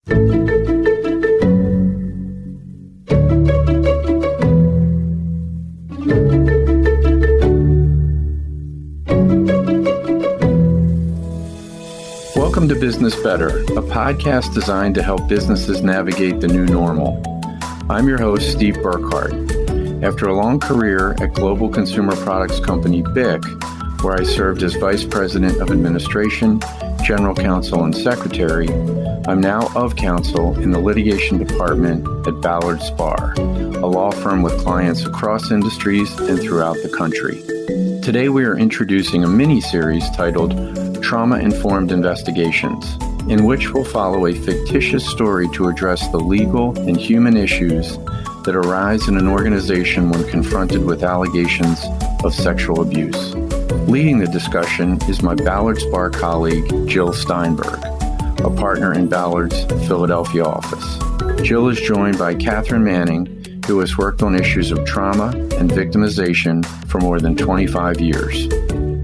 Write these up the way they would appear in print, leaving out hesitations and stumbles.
Welcome to Business Better, a podcast designed to help businesses navigate the new normal. I'm your host, Steve Burkhart. After a long career at global consumer products company BIC, where I served as Vice President of Administration, General Counsel, and Secretary, I'm now of counsel in the litigation department at Ballard, a law firm with clients across industries and throughout the country. Today we are introducing a mini-series titled Trauma-Informed Investigations, in which we'll follow a fictitious story to address the legal and human issues that arise in an organization when confronted with allegations of sexual abuse. Leading the discussion is my Ballard Spar colleague, Jill Steinberg, a partner in Ballard's Philadelphia office. Jill is joined by Katharine Manning, who has worked on issues of trauma and victimization for more than 25 years.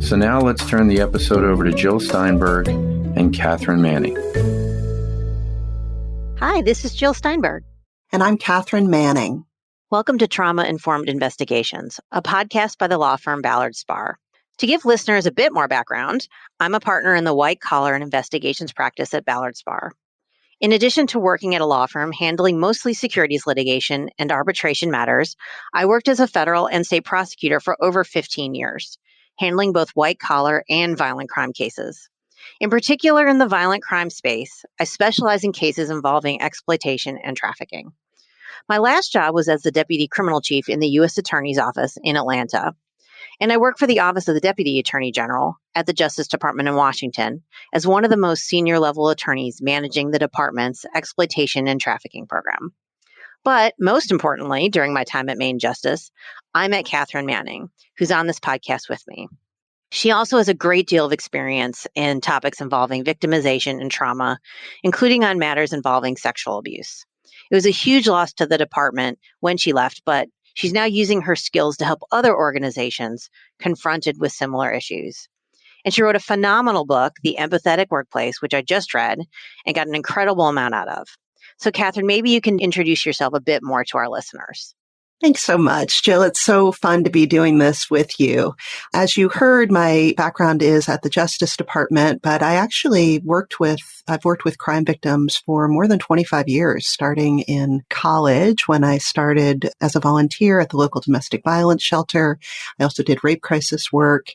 So now let's turn the episode over to Jill Steinberg and Katharine Manning. Hi, this is Jill Steinberg. And I'm Katharine Manning. Welcome to Trauma-Informed Investigations, a podcast by the law firm Ballard Spar. To give listeners a bit more background, I'm a partner in the white-collar and investigations practice at Ballard Spar. In addition to working at a law firm handling mostly securities litigation and arbitration matters, I worked as a federal and state prosecutor for over 15 years, handling both white-collar and violent crime cases. In particular, in the violent crime space, I specialize in cases involving exploitation and trafficking. My last job was as the Deputy Criminal Chief in the U.S. Attorney's Office in Atlanta. And I work for the Office of the Deputy Attorney General at the Justice Department in Washington as one of the most senior level attorneys managing the department's exploitation and trafficking program. But most importantly, during my time at Maine Justice, I met Katharine Manning, who's on this podcast with me. She also has a great deal of experience in topics involving victimization and trauma, including on matters involving sexual abuse. It was a huge loss to the department when she left, but she's now using her skills to help other organizations confronted with similar issues. And she wrote a phenomenal book, The Empathetic Workplace, which I just read and got an incredible amount out of. So, Katharine, maybe you can introduce yourself a bit more to our listeners. Thanks so much, Jill. It's so fun to be doing this with you. As you heard, my background is at the Justice Department, but I've worked with crime victims for more than 25 years, starting in college when I started as a volunteer at the local domestic violence shelter. I also did rape crisis work.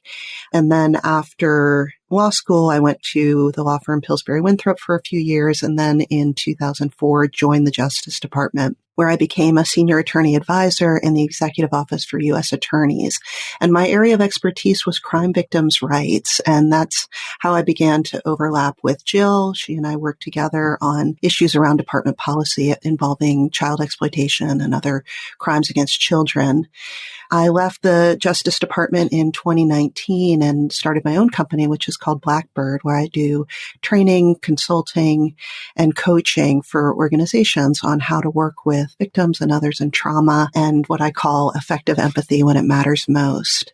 And then after law school, I went to the law firm Pillsbury Winthrop for a few years, and then in 2004 joined the Justice Department, where I became a senior attorney advisor in the Executive Office for U.S. Attorneys. And my area of expertise was crime victims' rights, and that's how I began to overlap with Jill. She and I worked together on issues around department policy involving child exploitation and other crimes against children. I left the Justice Department in 2019 and started my own company, which is called Blackbird, where I do training, consulting, and coaching for organizations on how to work with victims and others in trauma and what I call effective empathy when it matters most.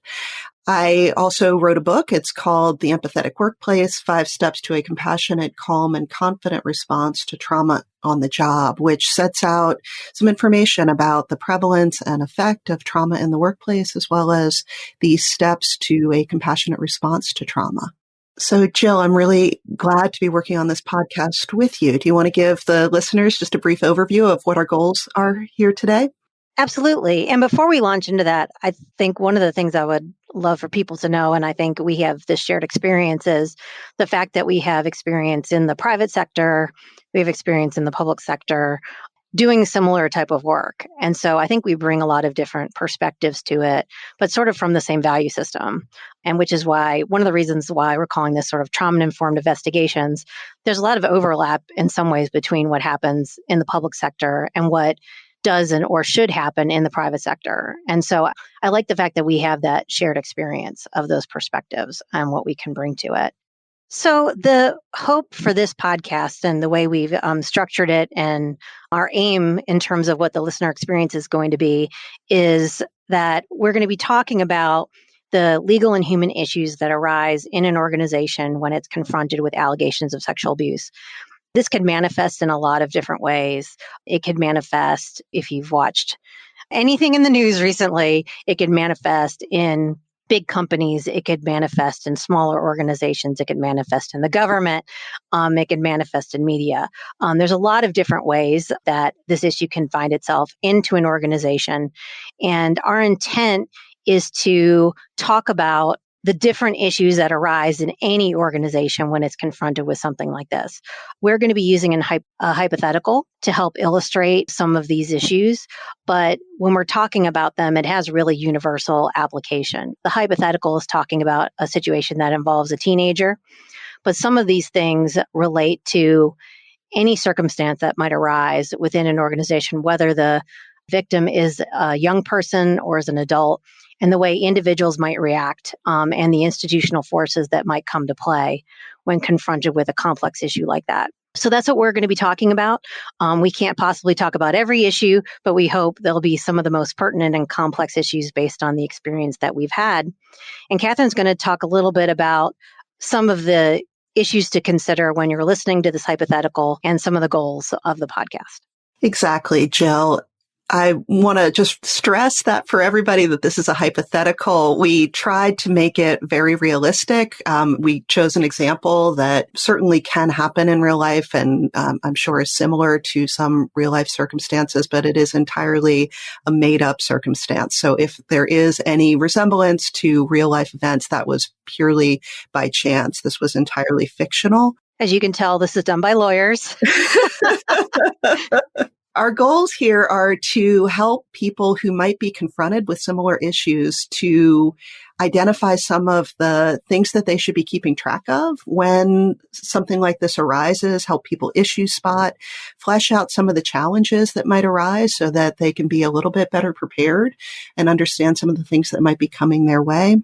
I also wrote a book. It's called The Empathetic Workplace, 5 Steps to a Compassionate, Calm, and Confident Response to Trauma on the Job, which sets out some information about the prevalence and effect of trauma in the workplace, as well as the steps to a compassionate response to trauma. So, Jill, I'm really glad to be working on this podcast with you. Do you want to give the listeners just a brief overview of what our goals are here today? Absolutely. And before we launch into that, I think one of the things I would love for people to know, and I think we have this shared experience, is the fact that we have experience in the private sector, we have experience in the public sector, doing similar type of work. And so I think we bring a lot of different perspectives to it, but sort of from the same value system. And which is why, one of the reasons why we're calling this sort of trauma-informed investigations, there's a lot of overlap in some ways between what happens in the public sector and what does and or should happen in the private sector. And so I like the fact that we have that shared experience of those perspectives and what we can bring to it. So the hope for this podcast and the way we've structured it and our aim in terms of what the listener experience is going to be is that we're going to be talking about the legal and human issues that arise in an organization when it's confronted with allegations of sexual abuse. This could manifest in a lot of different ways. It could manifest if you've watched anything in the news recently. It could manifest in big companies. It could manifest in smaller organizations. It could manifest in the government. It could manifest in media. There's a lot of different ways that this issue can find itself into an organization. And our intent is to talk about the different issues that arise in any organization when it's confronted with something like this. We're going to be using a hypothetical to help illustrate some of these issues, but when we're talking about them, it has really universal application. The hypothetical is talking about a situation that involves a teenager, but some of these things relate to any circumstance that might arise within an organization, whether the victim is a young person or is an adult, and the way individuals might react, and the institutional forces that might come to play when confronted with a complex issue like that. So that's what we're going to be talking about. We can't possibly talk about every issue, but we hope there'll be some of the most pertinent and complex issues based on the experience that we've had. And Katharine's going to talk a little bit about some of the issues to consider when you're listening to this hypothetical and some of the goals of the podcast. Exactly, Jill. I want to just stress that for everybody that this is a hypothetical. We tried to make it very realistic. We chose an example that certainly can happen in real life and I'm sure is similar to some real life circumstances, but it is entirely a made up circumstance. So if there is any resemblance to real life events, that was purely by chance. This was entirely fictional. As you can tell, this is done by lawyers. Our goals here are to help people who might be confronted with similar issues to identify some of the things that they should be keeping track of when something like this arises, help people issue spot, flesh out some of the challenges that might arise so that they can be a little bit better prepared and understand some of the things that might be coming their way.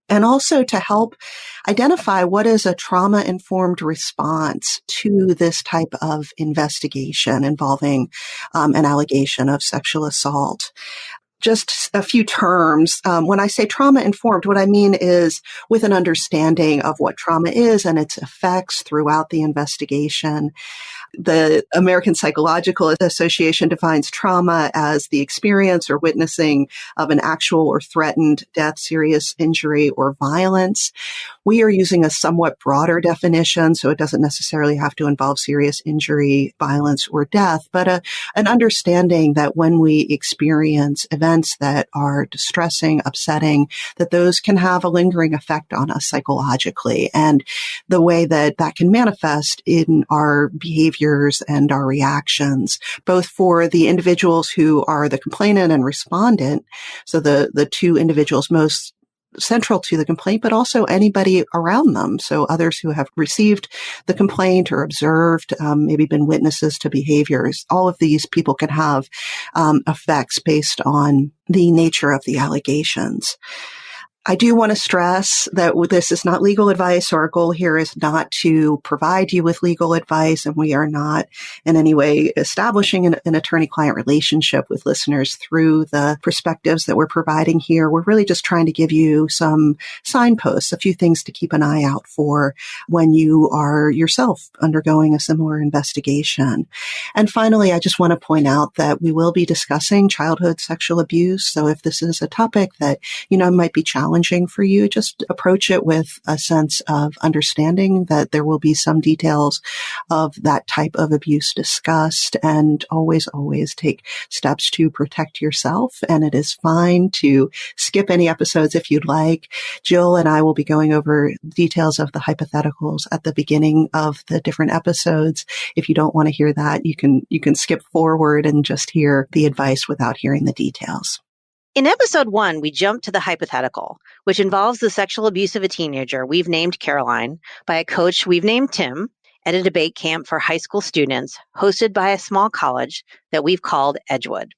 And also to help identify what is a trauma-informed response to this type of investigation involving an allegation of sexual assault. Just a few terms. When I say trauma-informed, what I mean is with an understanding of what trauma is and its effects throughout the investigation. The American Psychological Association defines trauma as the experience or witnessing of an actual or threatened death, serious injury, or violence. We are using a somewhat broader definition, so it doesn't necessarily have to involve serious injury, violence, or death, but an understanding that when we experience events that are distressing, upsetting, that those can have a lingering effect on us psychologically, and the way that that can manifest in our behaviors and our reactions, both for the individuals who are the complainant and respondent, so the two individuals most central to the complaint, but also anybody around them. So others who have received the complaint or observed, maybe been witnesses to behaviors. All of these people can have effects based on the nature of the allegations. I do want to stress that this is not legal advice. So our goal here is not to provide you with legal advice, and we are not in any way establishing an attorney-client relationship with listeners through the perspectives that we're providing here. We're really just trying to give you some signposts, a few things to keep an eye out for when you are yourself undergoing a similar investigation. And finally, I just want to point out that we will be discussing childhood sexual abuse. So if this is a topic that, might be challenging for you, just approach it with a sense of understanding that there will be some details of that type of abuse discussed, and always take steps to protect yourself. And it is fine to skip any episodes if you'd like. Jill and I will be going over details of the hypotheticals at the beginning of the different episodes. If you don't want to hear that, you can skip forward and just hear the advice without hearing the details. In episode 1, we jumped to the hypothetical, which involves the sexual abuse of a teenager we've named Caroline by a coach we've named Tim at a debate camp for high school students hosted by a small college that we've called Edgewood.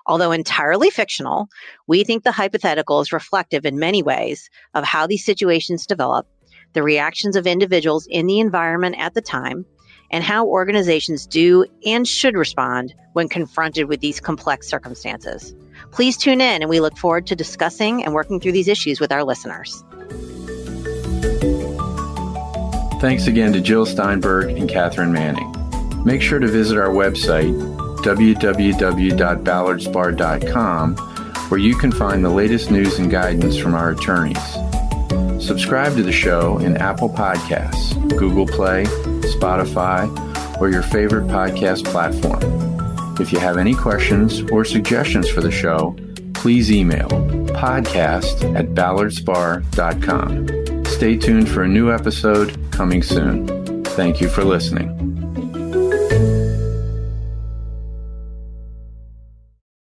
Although entirely fictional, we think the hypothetical is reflective in many ways of how these situations develop, the reactions of individuals in the environment at the time, and how organizations do and should respond when confronted with these complex circumstances. Please tune in, and we look forward to discussing and working through these issues with our listeners. Thanks again to Jill Steinberg and Katharine Manning. Make sure to visit our website, www.ballardspar.com, where you can find the latest news and guidance from our attorneys. Subscribe to the show in Apple Podcasts, Google Play, Spotify, or your favorite podcast platform. If you have any questions or suggestions for the show, please email podcast@ballardspar.com. Stay tuned for a new episode coming soon. Thank you for listening.